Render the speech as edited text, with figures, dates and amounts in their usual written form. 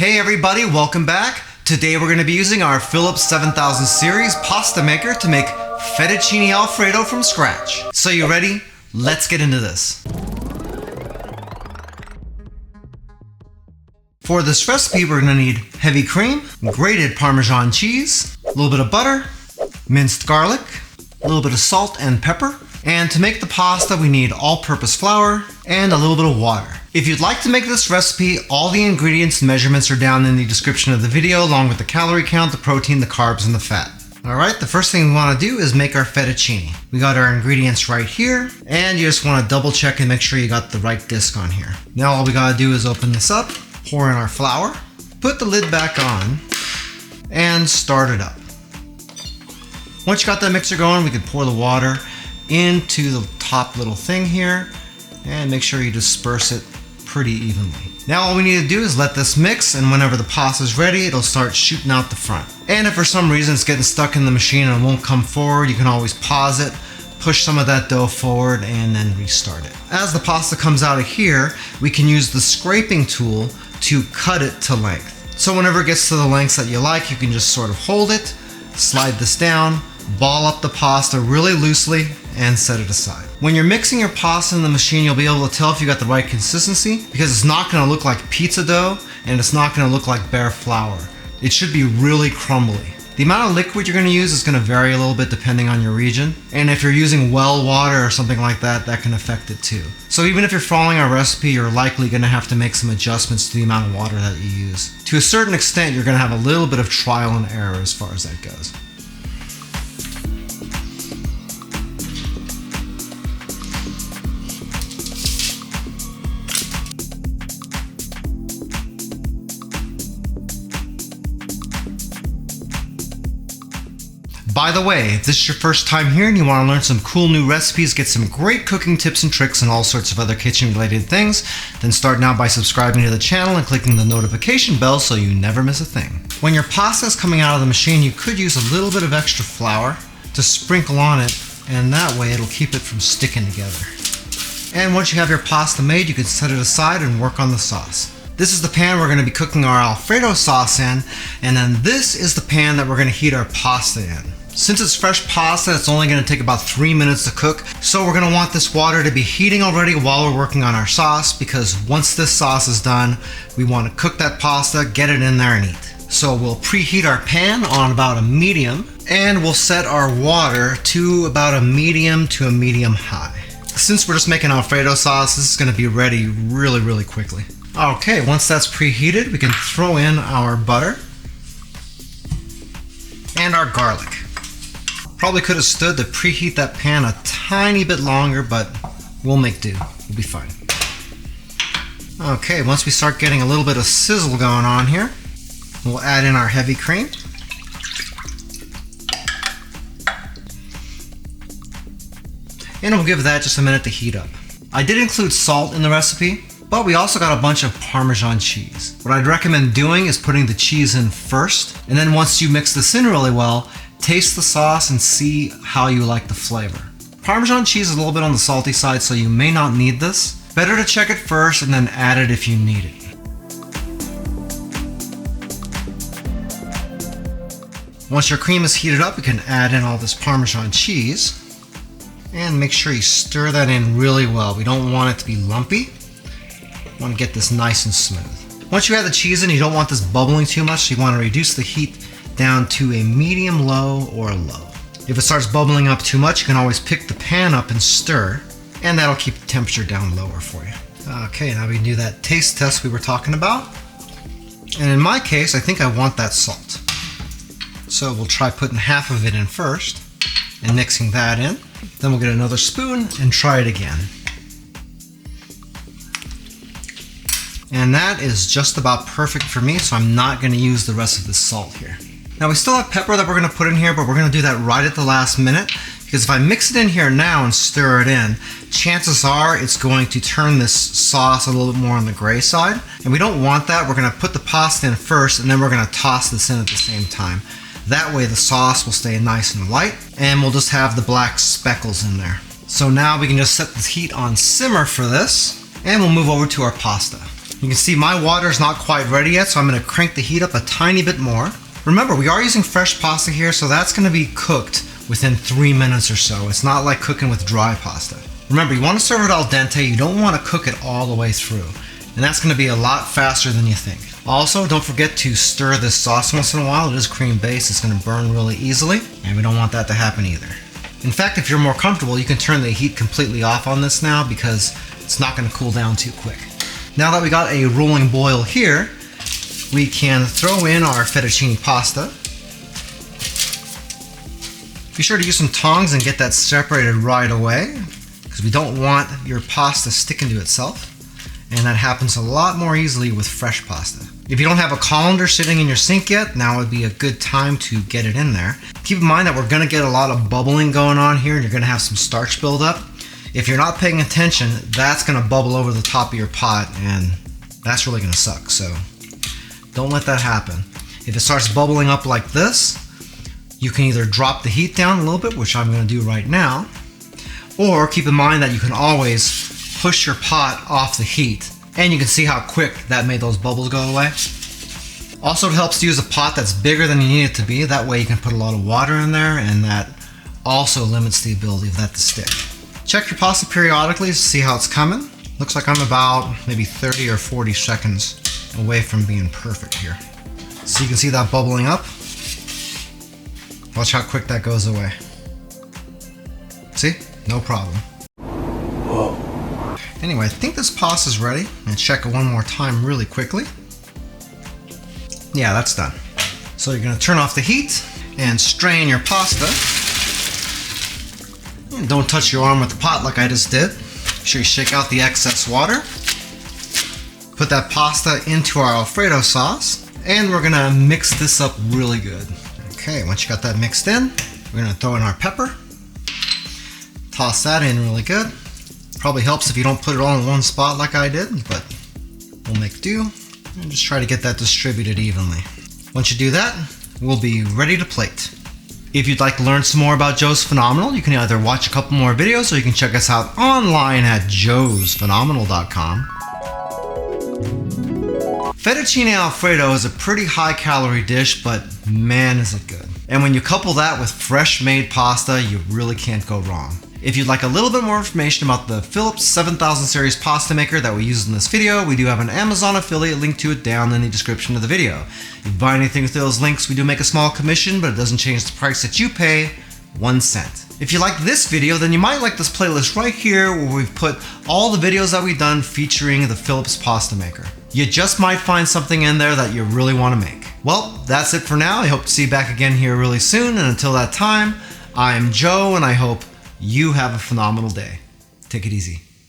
Hey everybody, welcome back. Today we're going to be using our Philips 7000 series pasta maker to make Fettucine Alfredo from scratch. So you ready? Let's get into this. For this recipe we're going to need heavy cream, grated Parmesan cheese, a little bit of butter, minced garlic, a little bit of salt and pepper, and to make the pasta we need all-purpose flour and a little bit of water. If you'd like to make this recipe, all the ingredients and measurements are down in the description of the video, along with the calorie count, the protein, the carbs, and the fat. Alright, the first thing we want to do is make our fettuccine. We got our ingredients right here, and you just want to double check and make sure you got the right disc on here. Now all we gotta do is open this up, pour in our flour, put the lid back on, and start it up. Once you got that mixer going, we can pour the water into the top little thing here, and make sure you disperse it pretty evenly. Now all we need to do is let this mix, and whenever the pasta is ready, it'll start shooting out the front. And if for some reason it's getting stuck in the machine and it won't come forward, you can always pause it, push some of that dough forward, and then restart it. As the pasta comes out of here, we can use the scraping tool to cut it to length. So whenever it gets to the lengths that you like, you can just sort of hold it, slide this down, ball up the pasta really loosely, and set it aside. When you're mixing your pasta in the machine, you'll be able to tell if you got the right consistency, because it's not going to look like pizza dough and it's not going to look like bare flour. It should be really crumbly. The amount of liquid you're going to use is going to vary a little bit depending on your region, and if you're using well water or something like that, that can affect it too. So even if you're following our recipe, you're likely going to have to make some adjustments to the amount of water that you use. To a certain extent, you're going to have a little bit of trial and error as far as that goes. By the way, if this is your first time here and you want to learn some cool new recipes, get some great cooking tips and tricks and all sorts of other kitchen related things, then start now by subscribing to the channel and clicking the notification bell so you never miss a thing. When your pasta is coming out of the machine, you could use a little bit of extra flour to sprinkle on it, and that way it'll keep it from sticking together. And once you have your pasta made, you can set it aside and work on the sauce. This is the pan we're going to be cooking our Alfredo sauce in, and then this is the pan that we're going to heat our pasta in. Since it's fresh pasta, it's only going to take about 3 minutes to cook, so we're going to want this water to be heating already while we're working on our sauce, because once this sauce is done, we want to cook that pasta, get it in there and eat. So we'll preheat our pan on about a medium, and we'll set our water to about a medium to a medium high. Since we're just making Alfredo sauce, this is going to be ready really quickly. Okay, once that's preheated, we can throw in our butter and our garlic. Probably could have stood to preheat that pan a tiny bit longer, but we'll make do. We'll be fine. Okay, once we start getting a little bit of sizzle going on here, we'll add in our heavy cream. And we'll give that just a minute to heat up. I did include salt in the recipe, but we also got a bunch of Parmesan cheese. What I'd recommend doing is putting the cheese in first, and then once you mix this in really well, taste the sauce and see how you like the flavor. Parmesan cheese is a little bit on the salty side, so you may not need this. Better to check it first and then add it if you need it. Once your cream is heated up, you can add in all this Parmesan cheese and make sure you stir that in really well. We don't want it to be lumpy. We want to get this nice and smooth. Once you add the cheese in, you don't want this bubbling too much, so you want to reduce the heat down to a medium low or low. If it starts bubbling up too much, you can always pick the pan up and stir, and that'll keep the temperature down lower for you. Okay, now we can do that taste test we were talking about. And in my case, I think I want that salt. So we'll try putting half of it in first and mixing that in. Then we'll get another spoon and try it again. And that is just about perfect for me, so I'm not going to use the rest of this salt here. Now we still have pepper that we're going to put in here, but we're going to do that right at the last minute, because if I mix it in here now and stir it in, chances are it's going to turn this sauce a little bit more on the gray side, and we don't want that. We're going to put the pasta in first, and then we're going to toss this in at the same time. That way the sauce will stay nice and light, and we'll just have the black speckles in there. So now we can just set the heat on simmer for this, and we'll move over to our pasta. You can see my water is not quite ready yet, so I'm going to crank the heat up a tiny bit more. Remember, we are using fresh pasta here, so that's going to be cooked within 3 minutes or so. It's not like cooking with dry pasta. Remember, you want to serve it al dente. You don't want to cook it all the way through. And that's going to be a lot faster than you think. Also, don't forget to stir this sauce once in a while. It is cream-based. It's going to burn really easily, and we don't want that to happen either. In fact, if you're more comfortable, you can turn the heat completely off on this now because it's not going to cool down too quick. Now that we got a rolling boil here, we can throw in our fettuccine pasta. Be sure to use some tongs and get that separated right away because we don't want your pasta sticking to itself. And that happens a lot more easily with fresh pasta. If you don't have a colander sitting in your sink yet, now would be a good time to get it in there. Keep in mind that we're gonna get a lot of bubbling going on here and you're gonna have some starch buildup. If you're not paying attention, that's gonna bubble over the top of your pot and that's really gonna suck, so don't let that happen. If it starts bubbling up like this, you can either drop the heat down a little bit, which I'm gonna do right now, or keep in mind that you can always push your pot off the heat, and you can see how quick that made those bubbles go away. Also, it helps to use a pot that's bigger than you need it to be. That way you can put a lot of water in there, and that also limits the ability of that to stick. Check your pasta periodically to see how it's coming. Looks like I'm about maybe 30 or 40 seconds away from being perfect here. So you can see that bubbling up. Watch how quick that goes away. See? No problem. Anyway, I think this pasta's ready. I'm gonna check it one more time really quickly. Yeah, that's done. So you're gonna turn off the heat and strain your pasta. And don't touch your arm with the pot like I just did. Make sure you shake out the excess water. Put that pasta into our Alfredo sauce. And we're gonna mix this up really good. Okay, once you got that mixed in, we're gonna throw in our pepper. Toss that in really good. Probably helps if you don't put it all in one spot like I did, but we'll make do and just try to get that distributed evenly. Once you do that, we'll be ready to plate. If you'd like to learn some more about Joe's Phenomenal, you can either watch a couple more videos or you can check us out online at joesphenomenal.com. Fettucine Alfredo is a pretty high calorie dish, but man is it good. And when you couple that with fresh made pasta, you really can't go wrong. If you'd like a little bit more information about the Philips 7000 series pasta maker that we used in this video, we do have an Amazon affiliate link to it down in the description of the video. If you buy anything with those links, we do make a small commission, but it doesn't change the price that you pay, 1 cent. If you like this video, then you might like this playlist right here where we've put all the videos that we've done featuring the Philips pasta maker. You just might find something in there that you really want to make. Well, that's it for now. I hope to see you back again here really soon, and until that time, I'm Joe, and I hope you have a phenomenal day. Take it easy.